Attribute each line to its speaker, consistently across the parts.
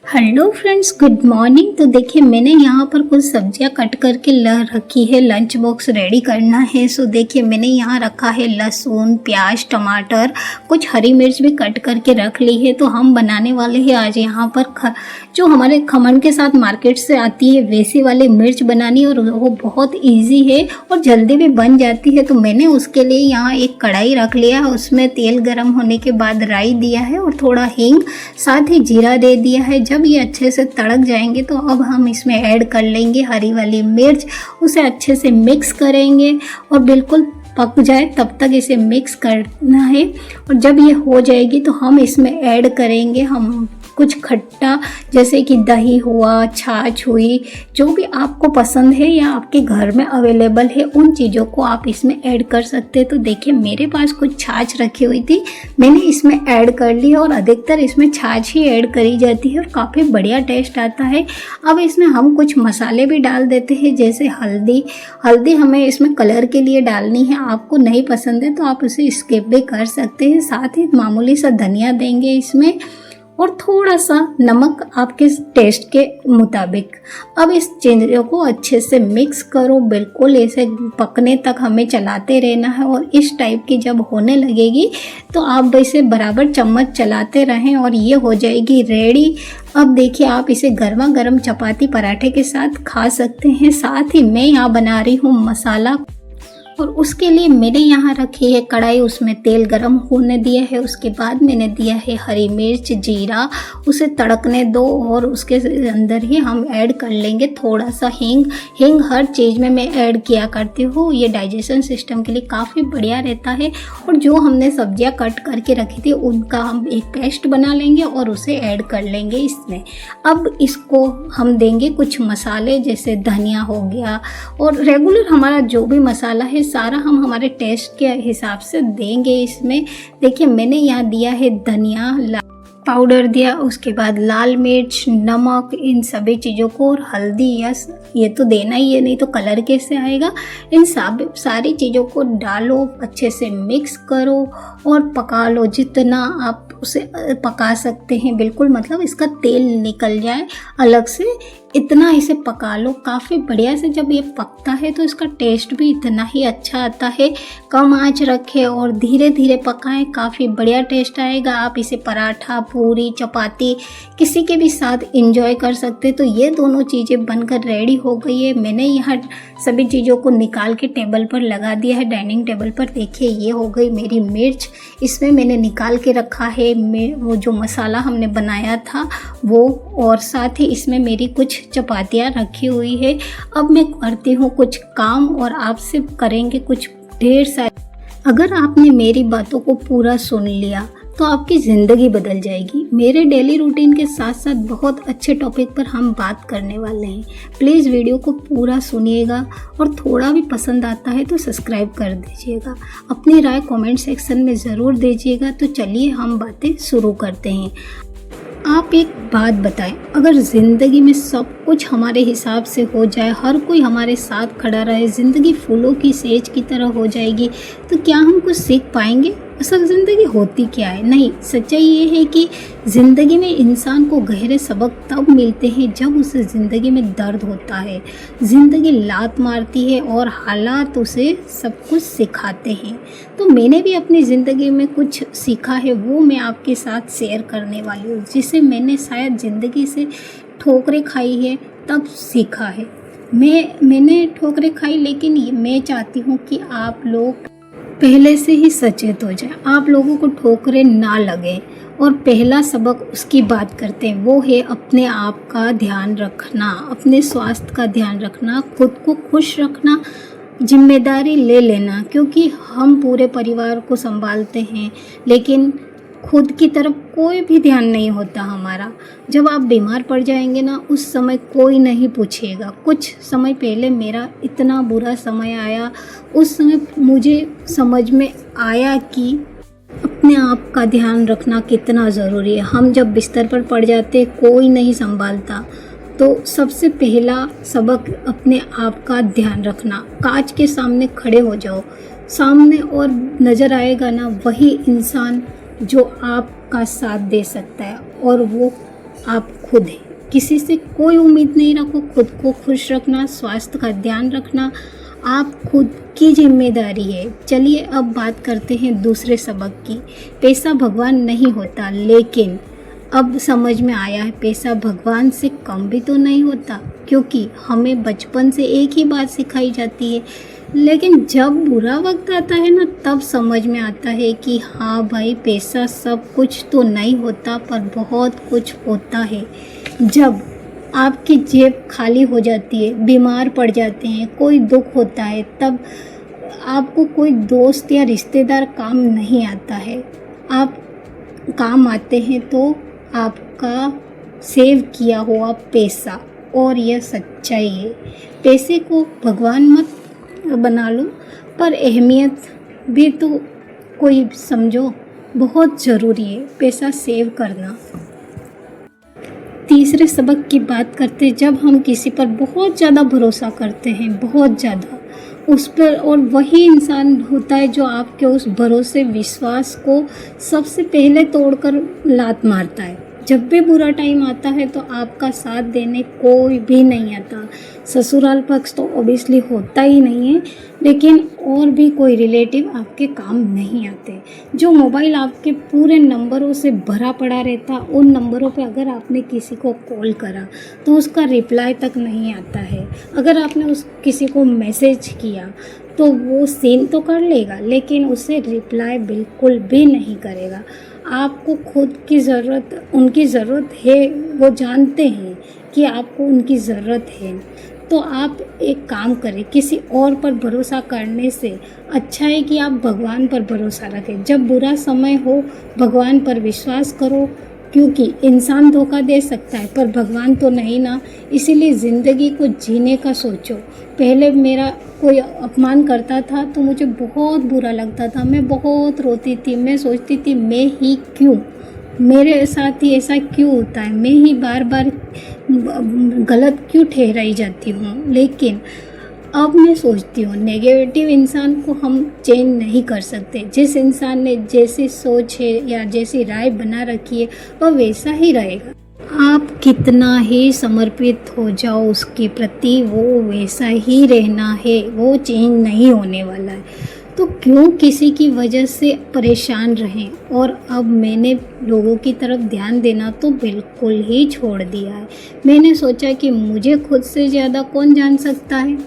Speaker 1: Hello friends, good morning. तो देखिए मैंने यहाँ पर कुछ सब्जियाँ कट करके रखी है। लंच बॉक्स रेडी करना है। सो देखिए मैंने यहाँ रखा है लहसुन, प्याज, टमाटर, कुछ हरी मिर्च भी कट करके रख ली है। तो हम बनाने वाले हैं आज यहाँ पर जो हमारे खमन के साथ मार्केट से आती है वैसी वाली मिर्च बनानी, और वो बहुत ईजी है और जल्दी भी बन जाती है। तो मैंने उसके लिए यहाँ एक कढ़ाई रख लिया है, उसमें तेल गर्म होने के बाद राई दिया है और थोड़ा हींग, साथ ही जीरा दे दिया है। जब ये अच्छे से तड़क जाएंगे तो अब हम इसमें ऐड कर लेंगे हरी वाली मिर्च, उसे अच्छे से मिक्स करेंगे और बिल्कुल पक जाए तब तक इसे मिक्स करना है। और जब ये हो जाएगी तो हम इसमें ऐड करेंगे हम कुछ खट्टा, जैसे कि दही हुआ, छाछ हुई, जो भी आपको पसंद है या आपके घर में अवेलेबल है उन चीज़ों को आप इसमें ऐड कर सकते हैं। तो देखिए मेरे पास कुछ छाछ रखी हुई थी, मैंने इसमें ऐड कर ली है और अधिकतर इसमें छाछ ही ऐड करी जाती है और काफ़ी बढ़िया टेस्ट आता है। अब इसमें हम कुछ मसाले भी डाल देते हैं, जैसे हल्दी हमें इसमें कलर के लिए डालनी है। आपको नहीं पसंद है तो आप उसे स्किप भी कर सकते हैं। साथ ही मामूली सा धनिया देंगे इसमें और थोड़ा सा नमक आपके टेस्ट के मुताबिक। अब इस चीज़ों को अच्छे से मिक्स करो, बिल्कुल ऐसे पकने तक हमें चलाते रहना है। और इस टाइप की जब होने लगेगी तो आप इसे बराबर चम्मच चलाते रहें और ये हो जाएगी रेडी। अब देखिए आप इसे गर्मा गर्म चपाती पराठे के साथ खा सकते हैं। साथ ही मैं यहाँ बना रही हूँ मसाला, और उसके लिए मैंने यहाँ रखी है कढ़ाई, उसमें तेल गरम होने दिया है। उसके बाद मैंने दिया है हरी मिर्च, जीरा, उसे तड़कने दो और उसके अंदर ही हम ऐड कर लेंगे थोड़ा सा हींग हर चीज़ में मैं ऐड किया करती हूँ, ये डाइजेशन सिस्टम के लिए काफ़ी बढ़िया रहता है। और जो हमने सब्जियाँ कट करके रखी थी उनका हम एक पेस्ट बना लेंगे और उसे ऐड कर लेंगे इसमें। अब इसको हम देंगे कुछ मसाले, जैसे धनिया हो गया और रेगुलर हमारा जो भी मसाला है सारा हम हमारे टेस्ट के हिसाब से देंगे इसमें। देखिए मैंने यहाँ दिया है धनिया पाउडर दिया, उसके बाद लाल मिर्च, नमक, इन सभी चीज़ों को, और हल्दी, यस ये तो देना ही है, नहीं तो कलर कैसे आएगा। इन सारी चीज़ों को डालो, अच्छे से मिक्स करो और पका लो जितना आप उसे पका सकते हैं। बिल्कुल मतलब इसका तेल निकल जाए अलग से, इतना इसे पका लो काफ़ी बढ़िया से। जब ये पकता है तो इसका टेस्ट भी इतना ही अच्छा आता है। कम आंच रखें और धीरे धीरे पकाएं, काफ़ी बढ़िया टेस्ट आएगा। आप इसे पराठा, पूरी, चपाती किसी के भी साथ एंजॉय कर सकते। तो ये दोनों चीज़ें बनकर रेडी हो गई है। मैंने यहाँ सभी चीज़ों को निकाल के टेबल पर लगा दिया है, डाइनिंग टेबल पर। देखिए ये हो गई मेरी मिर्च, इसमें मैंने निकाल के रखा है वो जो मसाला हमने बनाया था वो, और साथ ही इसमें मेरी कुछ चपातियाँ रखी हुई है। अब मैं करती हूँ कुछ काम और आपसे करेंगे कुछ ढेर सारे। अगर आपने मेरी बातों को पूरा सुन लिया तो आपकी ज़िंदगी बदल जाएगी। मेरे डेली रूटीन के साथ साथ बहुत अच्छे टॉपिक पर हम बात करने वाले हैं। प्लीज़ वीडियो को पूरा सुनिएगा और थोड़ा भी पसंद आता है तो सब्सक्राइब कर दीजिएगा। अपनी राय कमेंट सेक्शन में ज़रूर दीजिएगा। तो चलिए हम बातें शुरू करते हैं। आप एक बात बताएं, अगर ज़िंदगी में सब कुछ हमारे हिसाब से हो जाए, हर कोई हमारे साथ खड़ा रहे, ज़िंदगी फूलों की सेज की तरह हो जाएगी, तो क्या हम कुछ सीख पाएंगे? असल ज़िंदगी होती क्या है? नहीं, सच्चाई ये है कि ज़िंदगी में इंसान को गहरे सबक तब मिलते हैं जब उसे ज़िंदगी में दर्द होता है। ज़िंदगी लात मारती है और हालात उसे सब कुछ सिखाते हैं। तो मैंने भी अपनी ज़िंदगी में कुछ सीखा है, वो मैं आपके साथ शेयर करने वाली हूँ, जिसे मैंने शायद ज़िंदगी से ठोकरें खाई है तब सीखा है। मैंने ठोकरें खाई, लेकिन मैं चाहती हूँ कि आप लोग पहले से ही सचेत हो जाए, आप लोगों को ठोकरें ना लगे। और पहला सबक उसकी बात करते हैं, वो है अपने आप का ध्यान रखना, अपने स्वास्थ्य का ध्यान रखना, खुद को खुश रखना, जिम्मेदारी ले लेना। क्योंकि हम पूरे परिवार को संभालते हैं लेकिन खुद की तरफ कोई भी ध्यान नहीं होता हमारा। जब आप बीमार पड़ जाएंगे ना, उस समय कोई नहीं पूछेगा। कुछ समय पहले मेरा इतना बुरा समय आया, उस समय मुझे समझ में आया कि अपने आप का ध्यान रखना कितना ज़रूरी है। हम जब बिस्तर पर पड़ जाते कोई नहीं संभालता, तो सबसे पहला सबक अपने आप का ध्यान रखना। कांच के सामने खड़े हो जाओ, सामने और नज़र आएगा ना वही इंसान जो आपका साथ दे सकता है, और वो आप खुद हैं। किसी से कोई उम्मीद नहीं रखो, खुद को खुश रखना, स्वास्थ्य का ध्यान रखना आप खुद की जिम्मेदारी है। चलिए अब बात करते हैं दूसरे सबक की। पैसा भगवान नहीं होता, लेकिन अब समझ में आया है पैसा भगवान से कम भी तो नहीं होता, क्योंकि हमें बचपन से एक ही बात सिखाई जाती है। लेकिन जब बुरा वक्त आता है ना, तब समझ में आता है कि हाँ भाई, पैसा सब कुछ तो नहीं होता, पर बहुत कुछ होता है। जब आपकी जेब खाली हो जाती है, बीमार पड़ जाते हैं, कोई दुख होता है, तब आपको कोई दोस्त या रिश्तेदार काम नहीं आता है। आप काम आते हैं तो आपका सेव किया हुआ पैसा, और यह सच्चाई है। पैसे को भगवान मत बना लो, पर अहमियत भी तो कोई समझो, बहुत ज़रूरी है पैसा सेव करना। तीसरे सबक की बात करते, जब हम किसी पर बहुत ज़्यादा भरोसा करते हैं, बहुत ज़्यादा उस पर, और वही इंसान होता है जो आपके उस भरोसे विश्वास को सबसे पहले तोड़कर लात मारता है। जब भी बुरा टाइम आता है तो आपका साथ देने कोई भी नहीं आता। ससुराल पक्ष तो ऑब्वियसली होता ही नहीं है, लेकिन और भी कोई रिलेटिव आपके काम नहीं आते। जो मोबाइल आपके पूरे नंबरों से भरा पड़ा रहता, उन नंबरों पे अगर आपने किसी को कॉल करा तो उसका रिप्लाई तक नहीं आता है। अगर आपने उस किसी को मैसेज किया तो वो सीन तो कर लेगा, लेकिन उसे रिप्लाई बिल्कुल भी नहीं करेगा। आपको खुद की ज़रूरत, उनकी ज़रूरत है, वो जानते हैं कि आपको उनकी ज़रूरत है। तो आप एक काम करें, किसी और पर भरोसा करने से अच्छा है कि आप भगवान पर भरोसा रखें। जब बुरा समय हो, भगवान पर विश्वास करो, क्योंकि इंसान धोखा दे सकता है पर भगवान तो नहीं ना। इसीलिए ज़िंदगी को जीने का सोचो। पहले मेरा कोई अपमान करता था तो मुझे बहुत बुरा लगता था, मैं बहुत रोती थी, मैं सोचती थी मैं ही क्यों, मेरे साथ ही ऐसा क्यों होता है, मैं ही बार बार गलत क्यों ठहराई जाती हूँ। लेकिन अब मैं सोचती हूँ नेगेटिव इंसान को हम चेंज नहीं कर सकते। जिस इंसान ने जैसी सोच है या जैसी राय बना रखी है वह वैसा ही रहेगा। आप कितना ही समर्पित हो जाओ उसके प्रति, वो वैसा ही रहना है, वो चेंज नहीं होने वाला है। तो क्यों किसी की वजह से परेशान रहें। और अब मैंने लोगों की तरफ ध्यान देना तो बिल्कुल ही छोड़ दिया है। मैंने सोचा कि मुझे खुद से ज़्यादा कौन जान सकता है,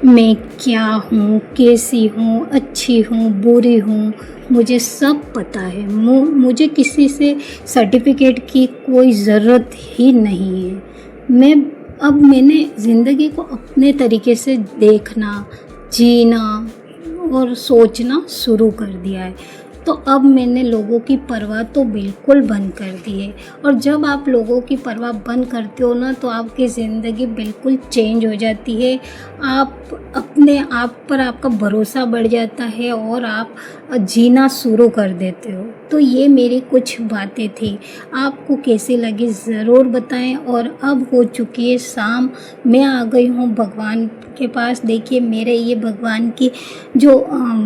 Speaker 1: मैं क्या हूँ, कैसी हूँ, अच्छी हूँ, बुरी हूँ, मुझे सब पता है। मुझे किसी से सर्टिफिकेट की कोई ज़रूरत ही नहीं है। मैंने ज़िंदगी को अपने तरीके से देखना, जीना और सोचना शुरू कर दिया है। तो अब मैंने लोगों की परवाह तो बिल्कुल बंद कर दी है। और जब आप लोगों की परवाह बंद करते हो ना, तो आपकी ज़िंदगी बिल्कुल चेंज हो जाती है। आप अपने आप पर आपका भरोसा बढ़ जाता है और आप जीना शुरू कर देते हो। तो ये मेरी कुछ बातें थी, आपको कैसी लगी ज़रूर बताएं। और अब हो चुकी है शाम, मैं आ गई हूँ भगवान के पास। देखिए मेरे ये भगवान की जो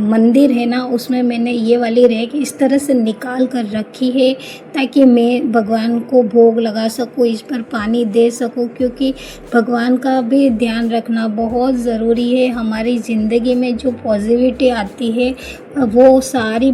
Speaker 1: मंदिर है ना, उसमें मैंने ये वाली रैक इस तरह से निकाल कर रखी है ताकि मैं भगवान को भोग लगा सकूँ, इस पर पानी दे सकूँ। क्योंकि भगवान का भी ध्यान रखना बहुत ज़रूरी है। हमारी ज़िंदगी में जो पॉजिटिविटी आती है वो सारी